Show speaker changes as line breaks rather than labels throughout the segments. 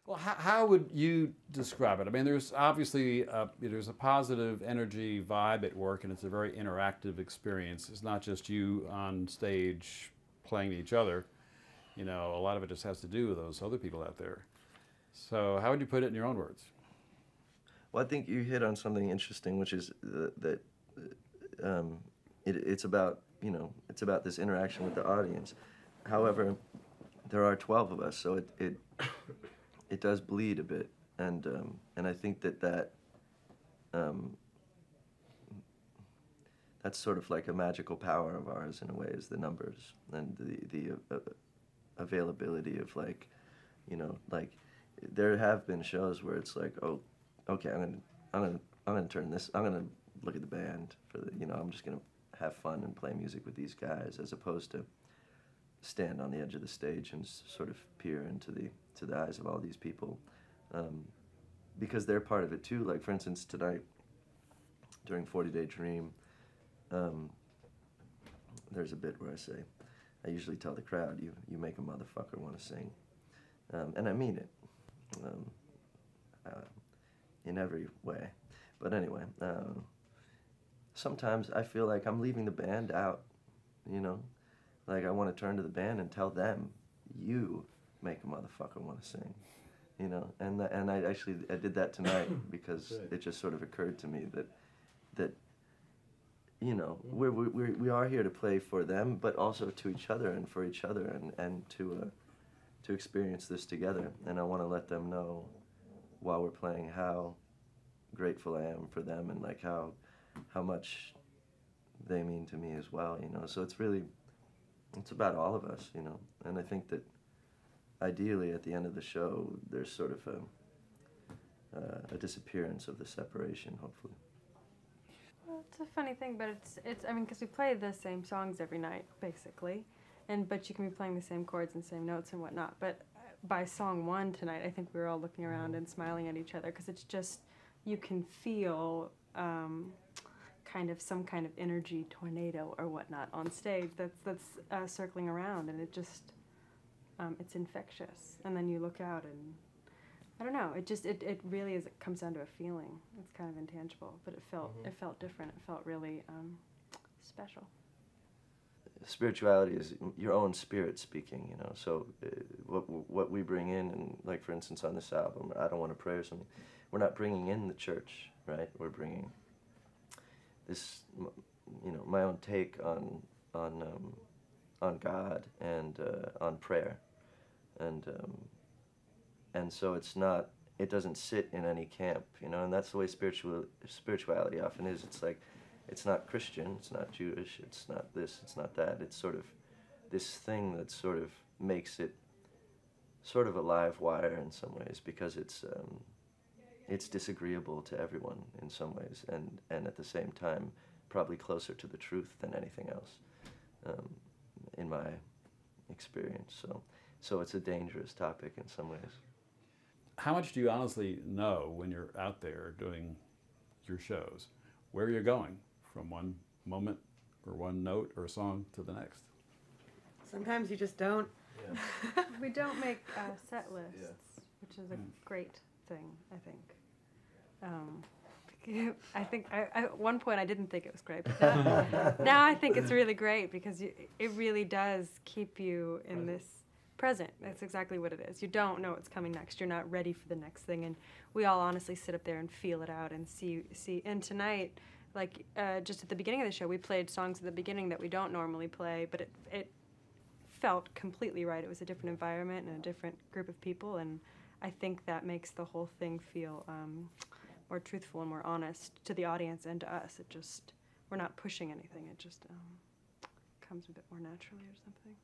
Well, how would you describe it? I mean, there's obviously there's a positive energy vibe at work, and it's a very interactive experience. It's not just you on stage playing to each other. You know, a lot of it just has to do with those other people out there. So, how would you put it in your own words?
Well, I think you hit on something interesting, which is that um, it's about, it's about this interaction with the audience. However, there are 12 of us, so it does bleed a bit, and I think um, that's sort of like a magical power of ours in a way, is the numbers and the availability of, like, like, there have been shows where it's like, oh, okay, I'm gonna turn this, I'm gonna look at the band for the, I'm just gonna have fun and play music with these guys, as opposed to stand on the edge of the stage and sort of peer into the eyes of all these people, because they're part of it too. Like, for instance, tonight during 40 Day Dream, there's a bit where I usually tell the crowd, you make a motherfucker want to sing, and I mean it, um, uh, in every way. But anyway, sometimes I feel like I'm leaving the band out, you know? Like, I want to turn to the band and tell them, you make a motherfucker want to sing, you know? And I did that tonight because it just sort of occurred to me that we are here to play for them, but also to each other and for each other, and to experience this together. And I want to let them know while we're playing how grateful I am for them, and like how much they mean to me as well, you know. So it's about all of us, you know. And I think that ideally at the end of the show there's sort of a disappearance of the separation, hopefully.
Well, it's a funny thing, but it's I mean, because we play the same songs every night, basically, but you can be playing the same chords and same notes and whatnot. But by song one tonight, I think we were all looking around and smiling at each other, because it's just, you can feel kind of some kind of energy tornado or whatnot on stage that's circling around, and it just it's infectious. And then you look out and I don't know. It just it really is. It comes down to a feeling. It's kind of intangible, but it felt different. It felt really special.
Spirituality is your own spirit speaking, you know. So what we bring in, and like, for instance, on this album, I Don't Want to Pray or something, we're not bringing in the church, right? We're bringing this, my own take on God and on prayer, and so it doesn't sit in any camp, you know. And that's the way spirituality often is. It's like, it's not Christian, it's not Jewish, it's not this, it's not that. It's sort of this thing that sort of makes it sort of a live wire in some ways, because it's disagreeable to everyone in some ways, and at the same time probably closer to the truth than anything else, in my experience. So it's a dangerous topic in some ways.
How much do you honestly know when you're out there doing your shows, where you're going from one moment or one note or song to the next?
Sometimes you just don't.
Yeah.
We don't make set lists, which is a great thing, I think. I think at one point I didn't think it was great, but now I think it's really great, because it really does keep you in this present. That's exactly what it is. You don't know what's coming next. You're not ready for the next thing, and we all honestly sit up there and feel it out and see. And tonight, like just at the beginning of the show, we played songs at the beginning that we don't normally play, but it felt completely right. It was a different environment and a different group of people, and I think that makes the whole thing feel more truthful and more honest to the audience and to us. We're not pushing anything. It just comes a bit more naturally or something.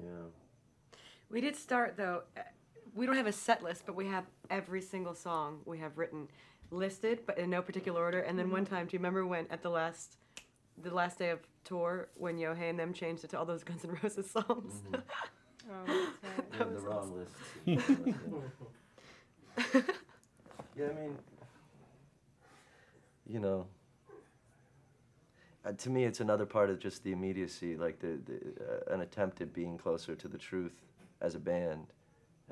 Yeah.
We did start, though, we don't have a set list, but we have every single song we have written listed, but in no particular order. And then one time, do you remember when at the last day of tour, when Yohei and them changed it to all those Guns N' Roses songs?
Mm-hmm.
Oh, that's right.
Yeah, the wrong list. Yeah, I mean, you know, to me, it's another part of just the immediacy, like an attempt at being closer to the truth as a band,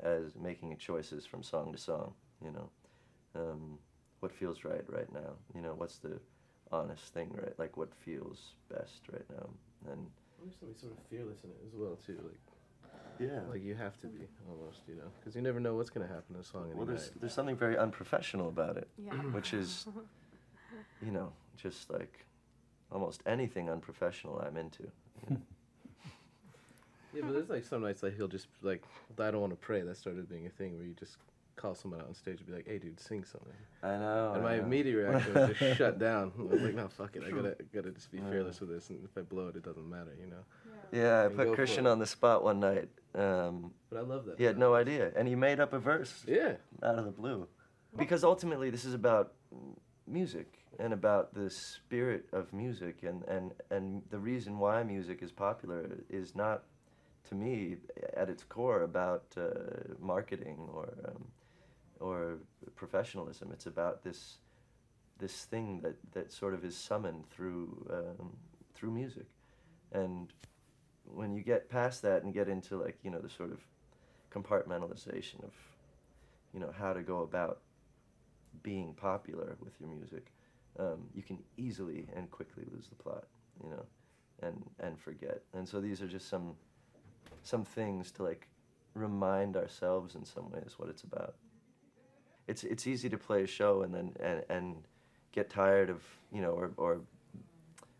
as making choices from song to song, you know. What feels right now, you know, what's the honest thing, right? Like what feels best right now. And
There's something sort of fearless in it as well too. Like
yeah,
like you have to be almost, you know, because you never know what's gonna happen in a song.
well, there's something very unprofessional about it,
Yeah.
which is, you know, just like almost anything unprofessional I'm into. You know?
Yeah, but there's like some nights like he'll just like, I don't want to pray. That started being a thing where you just call someone out on stage and be like, hey dude, sing something.
I know.
And my
I know.
immediate reaction was just shut down. I was like, no, fuck it. I gotta just be fearless with this, and if I blow it, it doesn't matter, you know.
Yeah, I
And go
put
for
Christian
it.
on the spot one night.
But I love that.
He had no idea, and he made up a verse
Yeah.
out of the blue. Because ultimately, this is about music and about the spirit of music, and the reason why music is popular is not, to me, at its core, about marketing or professionalism. It's about this thing that sort of is summoned through music, and when you get past that and get into, like, you know, the sort of compartmentalization of, you know, how to go about being popular with your music, you can easily and quickly lose the plot, you know, and forget. And so these are just some things to, like, remind ourselves in some ways what it's about. It's easy to play a show and then and get tired of, you know, or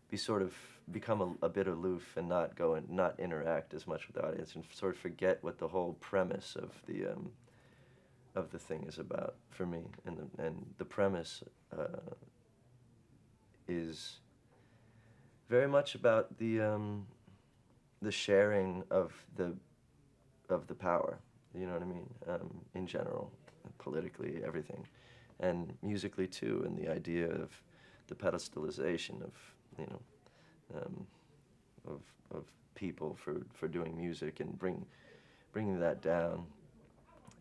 be sort of become a bit aloof and not go and not interact as much with the audience and sort of forget what the whole premise of the thing is about for me. And the premise is very much about the sharing of the power. You know what I mean? In general, politically, everything, and musically too. And the idea of the pedestalization of, you know, of people for doing music, and bringing that down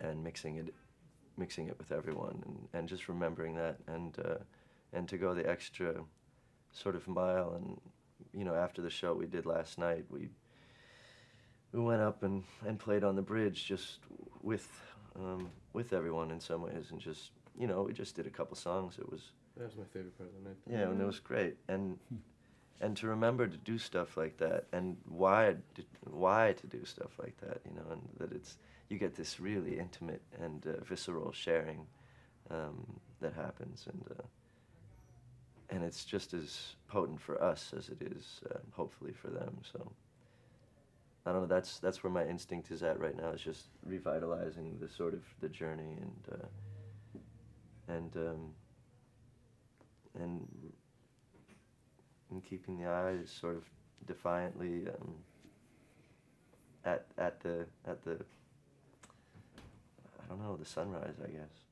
and mixing it with everyone, and just remembering that, and to go the extra sort of mile. And, you know, after the show we did last night, we went up and played on the bridge just with everyone in some ways, and just, you know, we just did a couple songs. That was
my favorite part of the night.
yeah, and it was great. And to remember to do stuff like that, and why to do stuff like that, you know, and that you get this really intimate and visceral sharing that happens, and it's just as potent for us as it is hopefully for them. So I don't know. That's where my instinct is at right now. Is just revitalizing the sort of the journey and keeping the eyes sort of defiantly at the I don't know, the sunrise, I guess.